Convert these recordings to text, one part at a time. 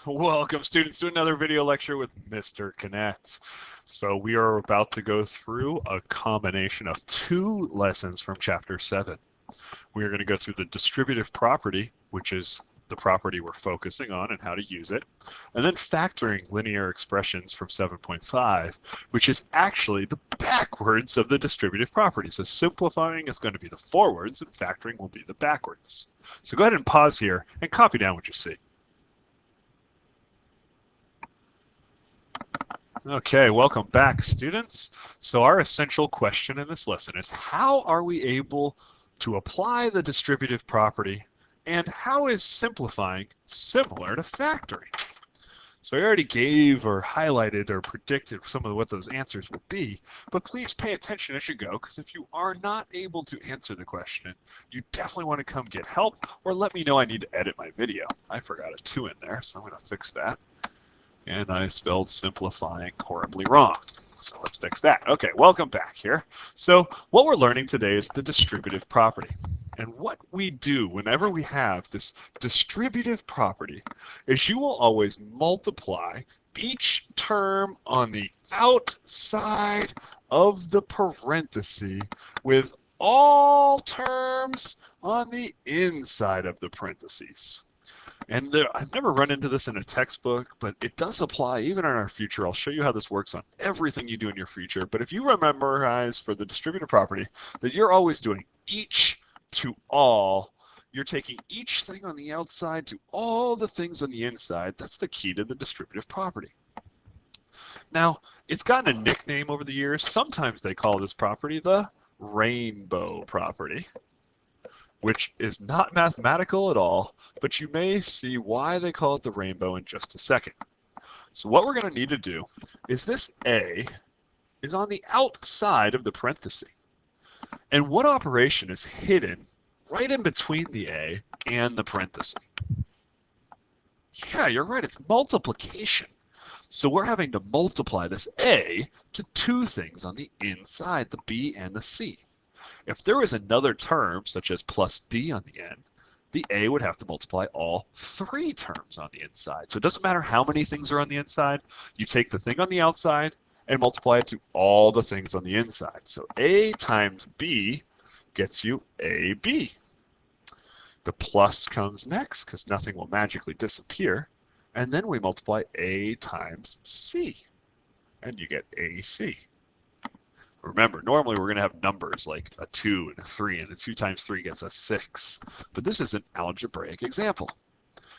Welcome students to another video lecture with Mr. Connect. So we are about to go through a combination of two lessons from chapter 7. We are going to go through the distributive property, which is the property we're focusing on and how to use it, and then factoring linear expressions from 7.5, which is actually the backwards of the distributive property. So simplifying is going to be the forwards and factoring will be the backwards. So go ahead and pause here and copy down what you see. Okay, welcome back, students. So our essential question in this lesson is, how are we able to apply the distributive property, and how is simplifying similar to factoring? So I already gave or highlighted or predicted some of what those answers will be, but please pay attention as you go, because if you are not able to answer the question, you definitely want to come get help or let me know I need to edit my video. I forgot a 2 in there, so I'm going to fix that. And I spelled simplifying horribly wrong. So let's fix that. Okay, welcome back here. So what we're learning today is the distributive property. And what we do whenever we have this distributive property is you will always multiply each term on the outside of the parenthesis with all terms on the inside of the parentheses. And I've never run into this in a textbook, but it does apply even in our future. I'll show you how this works on everything you do in your future. But if you memorize for the distributive property that you're always doing each to all, you're taking each thing on the outside to all the things on the inside. That's the key to the distributive property. Now, it's gotten a nickname over the years. Sometimes they call this property the rainbow property, which is not mathematical at all, but you may see why they call it the rainbow in just a second. So what we're going to need to do is this A is on the outside of the parenthesis. And what operation is hidden right in between the A and the parenthesis? Yeah, you're right, it's multiplication. So we're having to multiply this A to two things on the inside, the B and the C. If there was another term, such as plus D on the end, the A would have to multiply all three terms on the inside. So it doesn't matter how many things are on the inside. You take the thing on the outside and multiply it to all the things on the inside. So A times B gets you AB. The plus comes next because nothing will magically disappear. And then we multiply A times C, and you get AC. Remember, normally we're going to have numbers like a 2 and a 3, and a 2 times 3 gets us 6. But this is an algebraic example.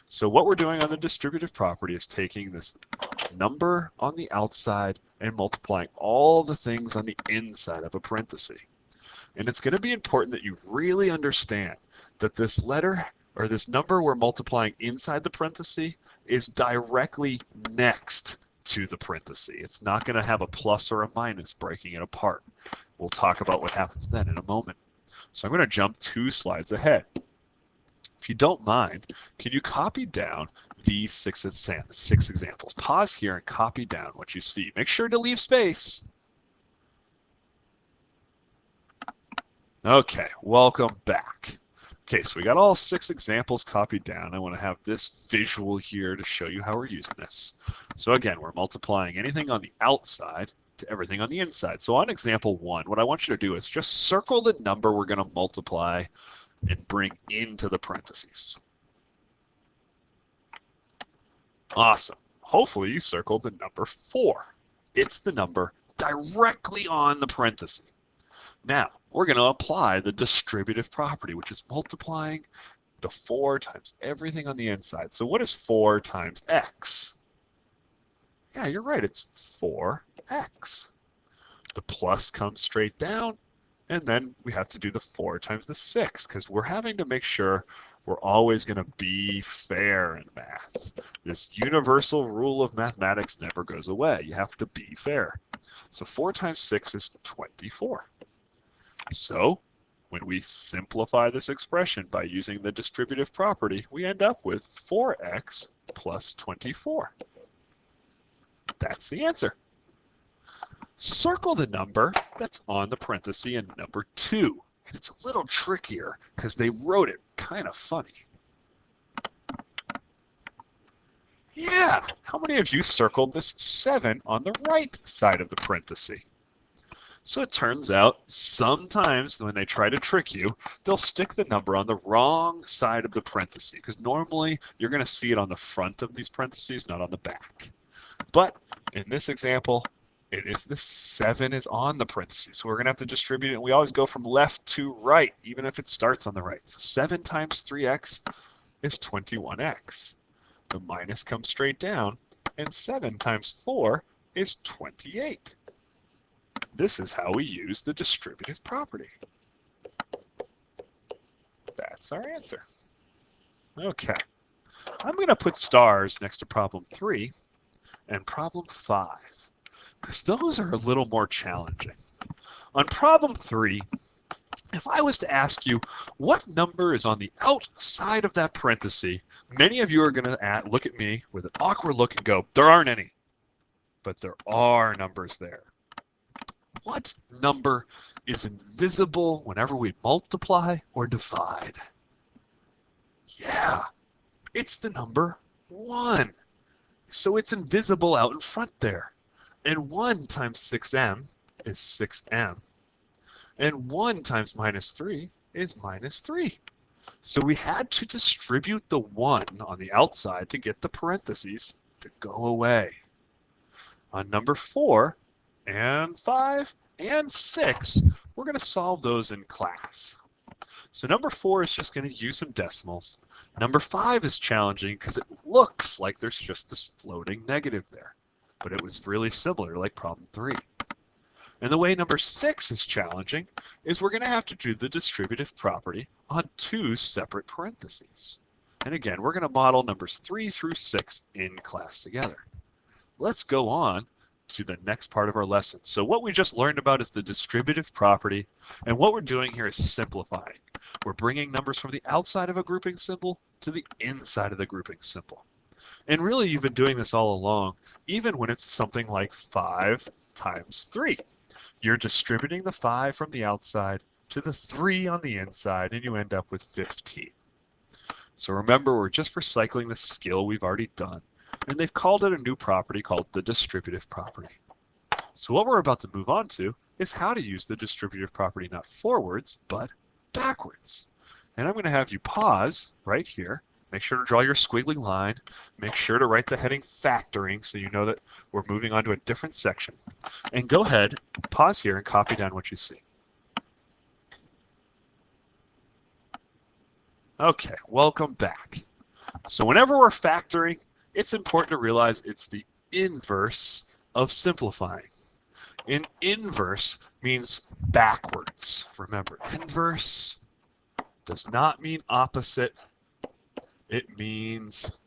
So what we're doing on the distributive property is taking this number on the outside and multiplying all the things on the inside of a parenthesis. And it's going to be important that you really understand that this letter or this number we're multiplying inside the parenthesis is directly next to the parenthesis. It's not going to have a plus or a minus breaking it apart. We'll talk about what happens then in a moment. So I'm going to jump 2 slides ahead. If you don't mind, can you copy down these 6 examples? Pause here and copy down what you see. Make sure to leave space. Okay, welcome back. Okay, so we got all 6 examples copied down. I want to have this visual here to show you how we're using this. So again, we're multiplying anything on the outside to everything on the inside. So on example 1, what I want you to do is just circle the number we're going to multiply and bring into the parentheses. Awesome. Hopefully you circled the number 4. It's the number directly on the parenthesis. Now, we're going to apply the distributive property, which is multiplying the 4 times everything on the inside. So what is 4 times x? Yeah, you're right, it's 4x. The plus comes straight down, and then we have to do the 4 times the 6, because we're having to make sure we're always going to be fair in math. This universal rule of mathematics never goes away. You have to be fair. So 4 times 6 is 24. So when we simplify this expression by using the distributive property, we end up with 4x plus 24. That's the answer. Circle the number that's on the parenthesis in number 2. And it's a little trickier because they wrote it kind of funny. Yeah, how many of you circled this 7 on the right side of the parenthesis? So it turns out sometimes when they try to trick you, they'll stick the number on the wrong side of the parenthesis, because normally you're going to see it on the front of these parentheses, not on the back. But in this example, it is the 7 is on the parentheses. So we're going to have to distribute it, and we always go from left to right, even if it starts on the right. So 7 times 3x is 21x. The minus comes straight down, and 7 times 4 is 28. This is how we use the distributive property. That's our answer. Okay, I'm going to put stars next to problem 3 and problem 5, because those are a little more challenging. On problem 3, if I was to ask you what number is on the outside of that parenthesis, many of you are going to look at me with an awkward look and go, there aren't any. But there are numbers there. What number is invisible whenever we multiply or divide? Yeah, it's the number 1. So it's invisible out in front there. And 1 times 6m is 6m. And 1 times minus 3 is minus 3. So we had to distribute the 1 on the outside to get the parentheses to go away. On number 4 and 5 and 6, we're going to solve those in class. So number 4 is just going to use some decimals. Number 5 is challenging because it looks like there's just this floating negative there. But it was really similar, like problem 3. And the way number 6 is challenging is we're going to have to do the distributive property on 2 separate parentheses. And again, we're going to model numbers 3 through 6 in class together. Let's go on to the next part of our lesson. So what we just learned about is the distributive property, and what we're doing here is simplifying. We're bringing numbers from the outside of a grouping symbol to the inside of the grouping symbol. And really, you've been doing this all along, even when it's something like 5 times 3. You're distributing the 5 from the outside to the 3 on the inside, and you end up with 15. So remember, we're just recycling the skill we've already done. And they've called it a new property called the distributive property. So what we're about to move on to is how to use the distributive property not forwards, but backwards. And I'm going to have you pause right here. Make sure to draw your squiggly line. Make sure to write the heading factoring so you know that we're moving on to a different section. And go ahead, pause here, and copy down what you see. Okay, welcome back. So whenever we're factoring, it's important to realize it's the inverse of simplifying. An inverse means backwards. Remember, inverse does not mean opposite. It means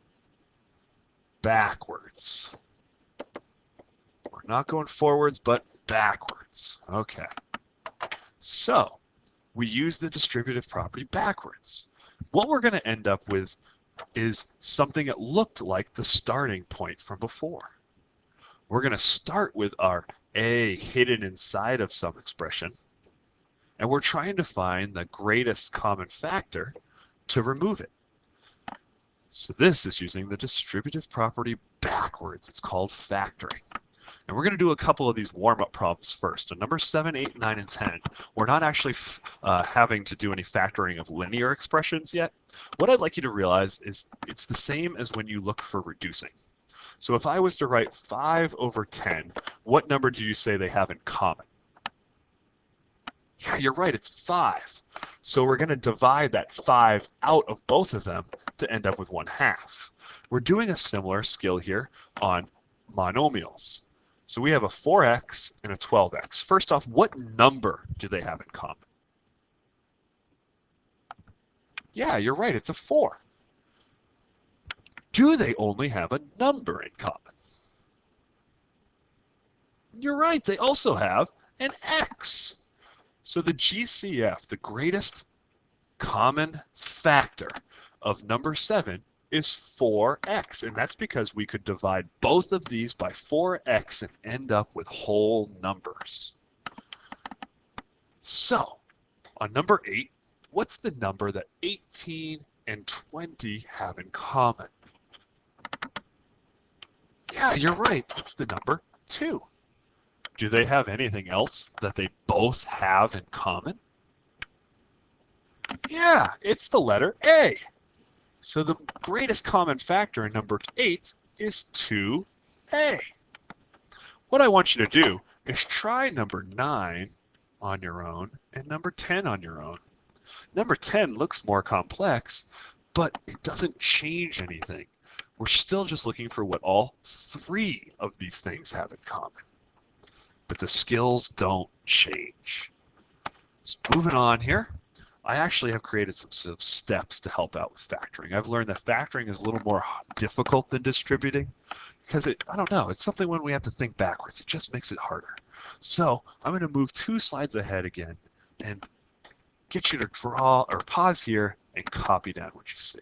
backwards. We're not going forwards, but backwards. Okay. So we use the distributive property backwards. What we're going to end up with is something that looked like the starting point from before. We're going to start with our a hidden inside of some expression, and we're trying to find the greatest common factor to remove it. So this is using the distributive property backwards. It's called factoring. And we're going to do a couple of these warm-up problems first. On number 7, 8, 9, and 10, we're not actually having to do any factoring of linear expressions yet. What I'd like you to realize is it's the same as when you look for reducing. So if I was to write 5 over 10, what number do you say they have in common? Yeah, you're right, it's 5. So we're going to divide that 5 out of both of them to end up with 1/2. We're doing a similar skill here on monomials. So we have a 4x and a 12x. First off, what number do they have in common? Yeah, you're right, it's a 4. Do they only have a number in common? You're right, they also have an x. So the GCF, the greatest common factor of number 7, is 4x, and that's because we could divide both of these by 4x and end up with whole numbers. So, on number 8, what's the number that 18 and 20 have in common? Yeah, you're right. It's the number 2. Do they have anything else that they both have in common? Yeah, it's the letter A. So the greatest common factor in number 8 is 2A. What I want you to do is try number 9 on your own and number 10 on your own. Number 10 looks more complex, but it doesn't change anything. We're still just looking for what all 3 of these things have in common. But the skills don't change. So moving on here, I actually have created some sort of steps to help out with factoring. I've learned that factoring is a little more difficult than distributing because I don't know, it's something when we have to think backwards. It just makes it harder. So I'm going to move 2 slides ahead again and get you to draw or pause here and copy down what you see.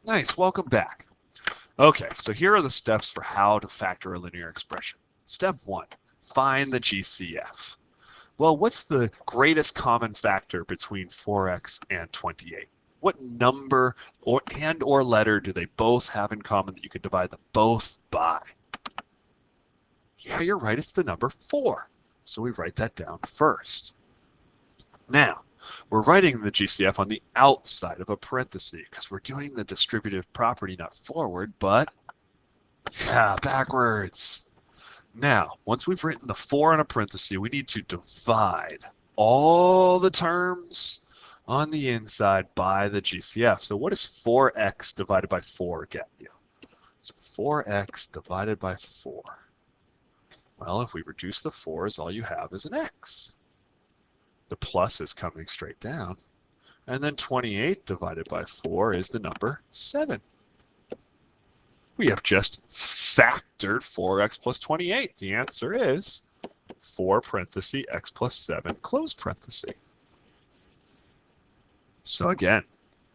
Nice, welcome back. Okay, so here are the steps for how to factor a linear expression. Step 1, find the GCF. Well, what's the greatest common factor between 4x and 28? What number or letter do they both have in common that you could divide them both by? Yeah, you're right, it's the number 4. So we write that down first. Now, we're writing the GCF on the outside of a parenthesis because we're doing the distributive property not forward, but backwards. Now, once we've written the 4 in a parenthesis, we need to divide all the terms on the inside by the GCF. So what does 4x divided by 4 get you? So 4x divided by 4. Well, if we reduce the 4s, all you have is an x. The plus is coming straight down. And then 28 divided by 4 is the number 7. We have just factored 4x plus 28. The answer is 4 parenthesis x plus 7 close parenthesis. So again,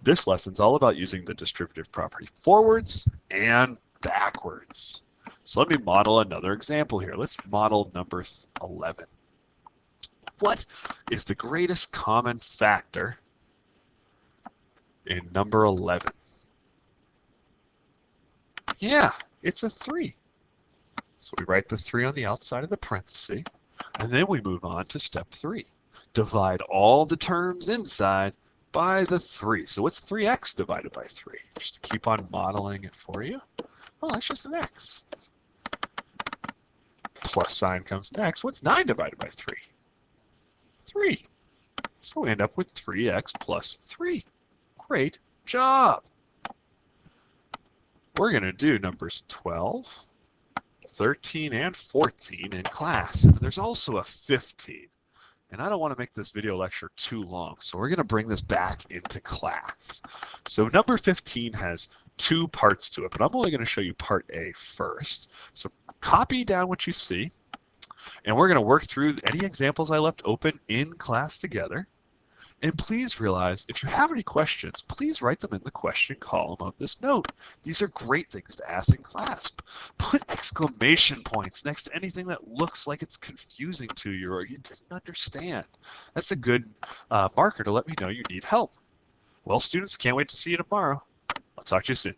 this lesson's all about using the distributive property forwards and backwards. So let me model another example here. Let's model number 11. What is the greatest common factor in number 11? Yeah, it's a 3. So we write the 3 on the outside of the parenthesis, and then we move on to step 3. Divide all the terms inside by the 3. So what's 3x divided by 3? Just to keep on modeling it for you. Oh, that's just an x. Plus sign comes next. What's 9 divided by 3? 3. So we end up with 3x plus 3. Great job. We're going to do numbers 12, 13, and 14 in class. And there's also a 15. And I don't want to make this video lecture too long, so we're going to bring this back into class. So number 15 has 2 parts to it, but I'm only going to show you part A first. So copy down what you see, and we're going to work through any examples I left open in class together. And please realize, if you have any questions, please write them in the question column of this note. These are great things to ask in class. Put exclamation points next to anything that looks like it's confusing to you or you didn't understand. That's a good marker to let me know you need help. Well, students, can't wait to see you tomorrow. I'll talk to you soon.